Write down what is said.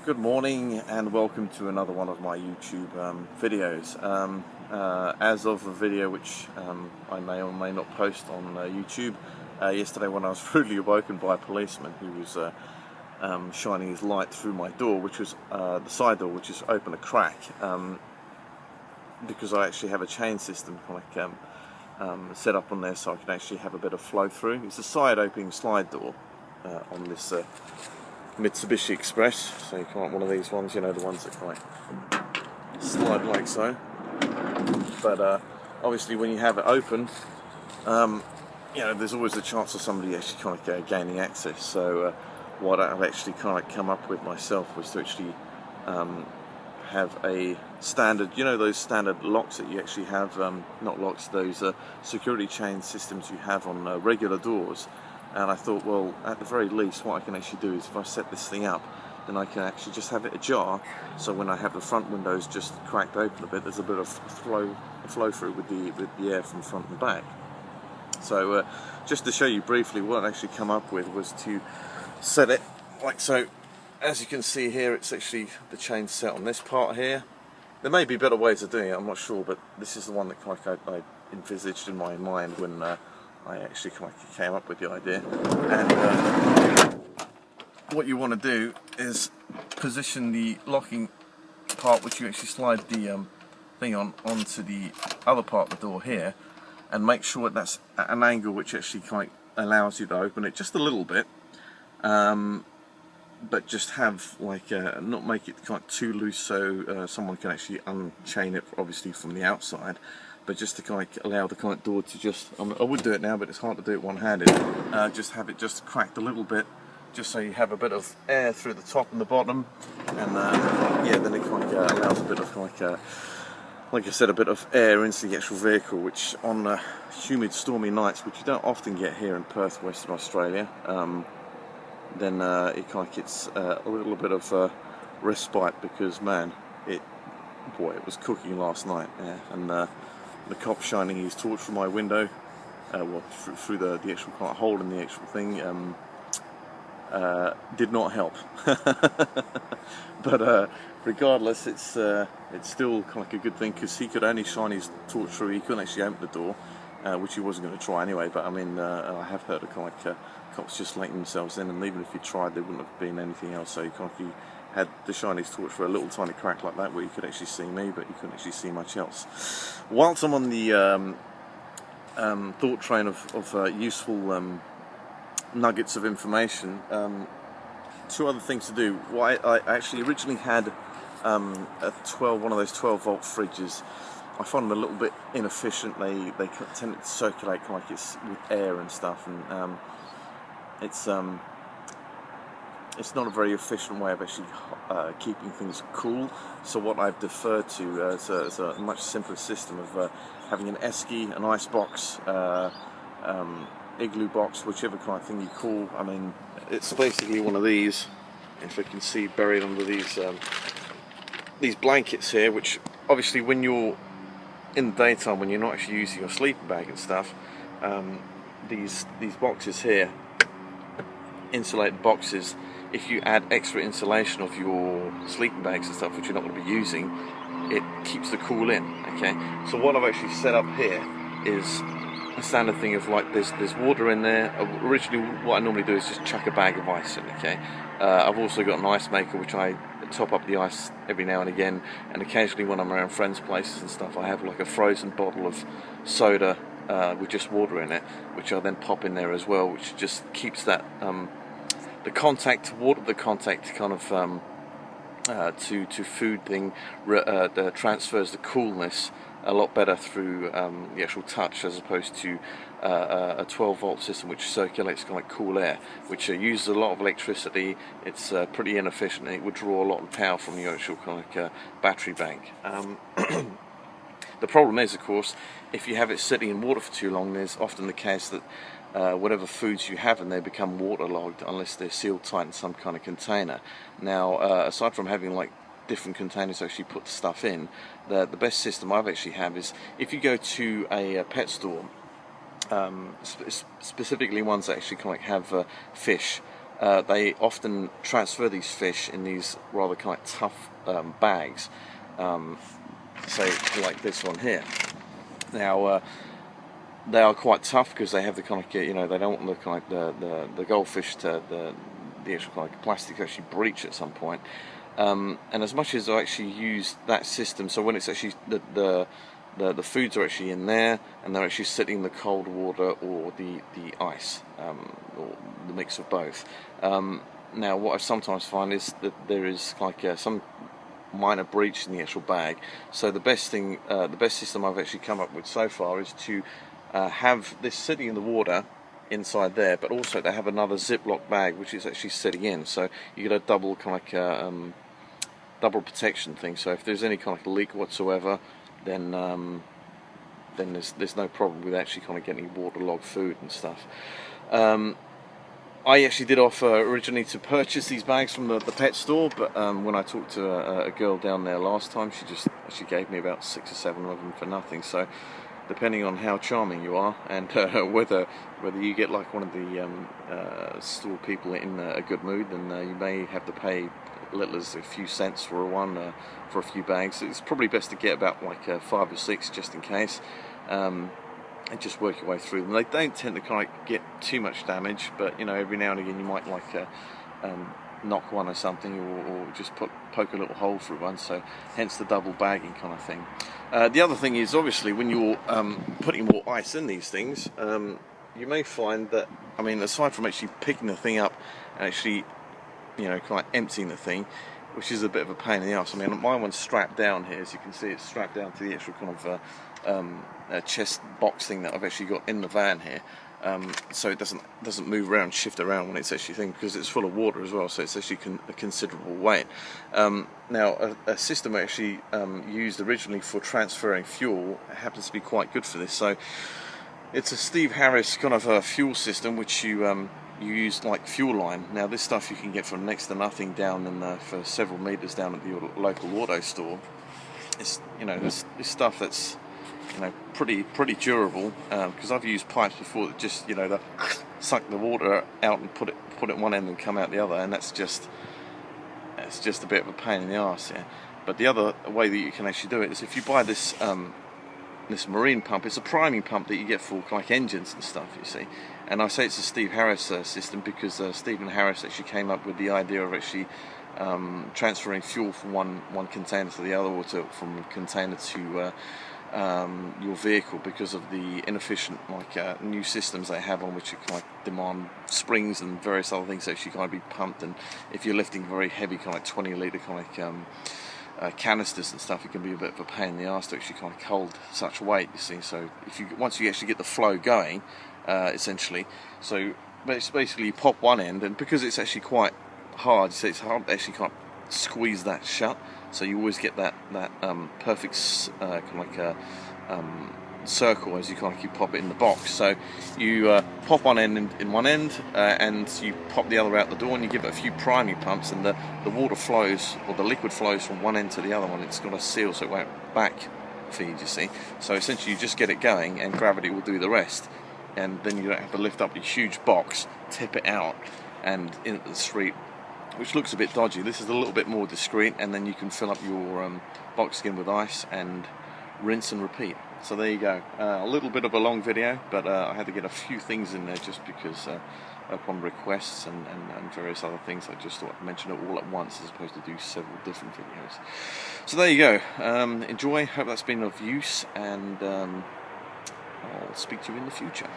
Good morning and welcome to another one of my YouTube videos. As of a video which I may or may not post on YouTube, yesterday when I was rudely awoken by a policeman who was shining his light through my door, which was the side door, which is open a crack, because I actually have a chain system set up on there so I can actually have a bit of flow through. It's a side opening slide door on this Mitsubishi Express, so you can't one of these ones, you know, the ones that kind of slide like so. But obviously when you have it open, you know, there's always a chance of somebody actually kind of gaining access. So what I've actually kind of come up with myself was to actually have a standard, you know, those standard locks that you actually have, not locks, those security chain systems you have on regular doors. And I thought, well, at the very least, what I can actually do is if I set this thing up, then I can actually just have it ajar, so when I have the front windows just cracked open a bit, there's a bit of flow through with the air from front and back. So just to show you briefly, what I actually come up with was to set it like so. As you can see here, it's actually the chain set on this part here. There may be better ways of doing it, I'm not sure, but this is the one that I envisaged in my mind when I actually came up with the idea. And what you want to do is position the locking part, which you actually slide the thing onto the other part of the door here, and make sure that's at an angle which actually allows you to open it just a little bit, but just have not make it too loose so someone can actually unchain it, obviously from the outside. But just to allow the door to just, I would do it now, but it's hard to do it one-handed. Just have it just cracked a little bit, just so you have a bit of air through the top and the bottom, and yeah, then it allows a bit of like I said, a bit of air into the actual vehicle, which on humid, stormy nights, which you don't often get here in Perth, Western Australia, then it gets a little bit of respite, because man, it was cooking last night, yeah, and the cop shining his torch through my window, well, through the actual hole in the actual thing, did not help. But regardless, it's still a good thing, because he could only shine his torch through. He couldn't actually open the door, which he wasn't going to try anyway. But I mean, I have heard of cops just letting themselves in, and even if he tried, there wouldn't have been anything else. So he had to shine his torch for a little tiny crack like that, where you could actually see me, but you couldn't actually see much else. Whilst I'm on the thought train of useful nuggets of information, two other things to do. Well, I actually originally had one of those 12-volt fridges. I found them a little bit inefficient. They tend to circulate it's with air and stuff, and it's not a very efficient way of actually keeping things cool. So what I've deferred to is a much simpler system of having an esky, an ice box, igloo box, whichever kind of thing you call. I mean, it's basically one of these, if you can see, buried under these blankets here, which obviously when you're in the daytime, when you're not actually using your sleeping bag and stuff, these boxes here, insulated boxes, if you add extra insulation of your sleeping bags and stuff, which you're not going to be using, it keeps the cool in. Okay, so what I've actually set up here is a standard thing of there's water in there. Originally, what I normally do is just chuck a bag of ice in. Okay, I've also got an ice maker, which I top up the ice every now and again, and occasionally when I'm around friends' places and stuff, I have a frozen bottle of soda with just water in it, which I then pop in there as well, which just keeps that the contact to food thing transfers the coolness a lot better through the actual touch, as opposed to a 12-volt system which circulates cool air, which uses a lot of electricity. It's pretty inefficient, and it would draw a lot of power from the actual battery bank. The problem is, of course, if you have it sitting in water for too long, there's often the case that whatever foods you have in there become waterlogged unless they're sealed tight in some kind of container. Now, aside from having different containers to actually put the stuff in, the best system I've actually have is, if you go to a pet store, specifically ones that actually have fish, they often transfer these fish in these rather kind of tough bags, say like this one here. Now they are quite tough because they have the kind of, you know, they don't want the kind of the goldfish to the actual kind of plastic to actually breach at some point. And as much as I actually use that system, so when it's actually the foods are actually in there and they're actually sitting in the cold water or the ice, or the mix of both. Now what I sometimes find is that there is like some minor breach in the actual bag, so the best system I've actually come up with so far is to have this sitting in the water inside there, but also to have another Ziploc bag which is actually sitting in, so you get a double kind of double protection thing. So if there's any kind of leak whatsoever, then there's no problem with actually kind of getting waterlogged food and stuff. I actually did offer originally to purchase these bags from the pet store, but when I talked to a girl down there last time, she gave me about 6 or 7 of them for nothing. So depending on how charming you are and whether you get like one of the store people in a good mood, then you may have to pay little as a few cents for one, for a few bags. It's probably best to get about like 5 or 6 just in case, and just work your way through them. They don't tend to kind of get too much damage, but you know, every now and again you might like knock one or something, or just poke a little hole through one, so hence the double bagging kind of thing. The other thing is, obviously, when you're putting more ice in these things, you may find that, I mean, aside from actually picking the thing up and actually, you know, kind of emptying the thing, which is a bit of a pain in the arse. I mean, my one's strapped down here, as you can see, it's strapped down to the actual kind of chest box thing that I've actually got in the van here, so it doesn't move around, shift around when it's actually thing, because it's full of water as well, so it's actually a considerable weight. Now, a system I actually used originally for transferring fuel happens to be quite good for this. So it's a Steve Harris kind of a fuel system, which you use like fuel line. Now this stuff you can get for next to nothing down for several meters down at the local auto store. It's, you know, this stuff that's, you know, pretty durable, because I've used pipes before that just, you know, that suck the water out and put it at one end and come out the other, and it's just a bit of a pain in the arse. Yeah. But the other way that you can actually do it is if you buy this this marine pump. It's a priming pump that you get for like engines and stuff, you see. And I say it's a Steve Harris system because Stephen Harris actually came up with the idea of actually transferring fuel from one container to the other, or from container to your vehicle, because of the inefficient new systems they have on which you can demand springs and various other things that actually kind of be pumped. And if you're lifting very heavy 20 litre canisters and stuff, it can be a bit of a pain in the arse to actually kind of hold such weight, you see. So once you actually get the flow going, essentially, so basically you pop one end, and because it's actually quite hard, so it's hard to actually kind of squeeze that shut, so you always get that perfect circle as you kind of keep pop it in the box. So you pop one end in one end, and you pop the other out the door, and you give it a few priming pumps, and the water flows, or the liquid flows from one end to the other one. It's got a seal so it won't back feed, you see. So essentially you just get it going and gravity will do the rest, and then you don't have to lift up a huge box, tip it out and into the street, which looks a bit dodgy. This is a little bit more discreet, and then you can fill up your box skin with ice and rinse and repeat. So there you go. A little bit of a long video, but I had to get a few things in there just because upon requests and various other things, I just thought I'd mention it all at once as opposed to do several different videos. So there you go. Enjoy. Hope that's been of use, and I'll speak to you in the future.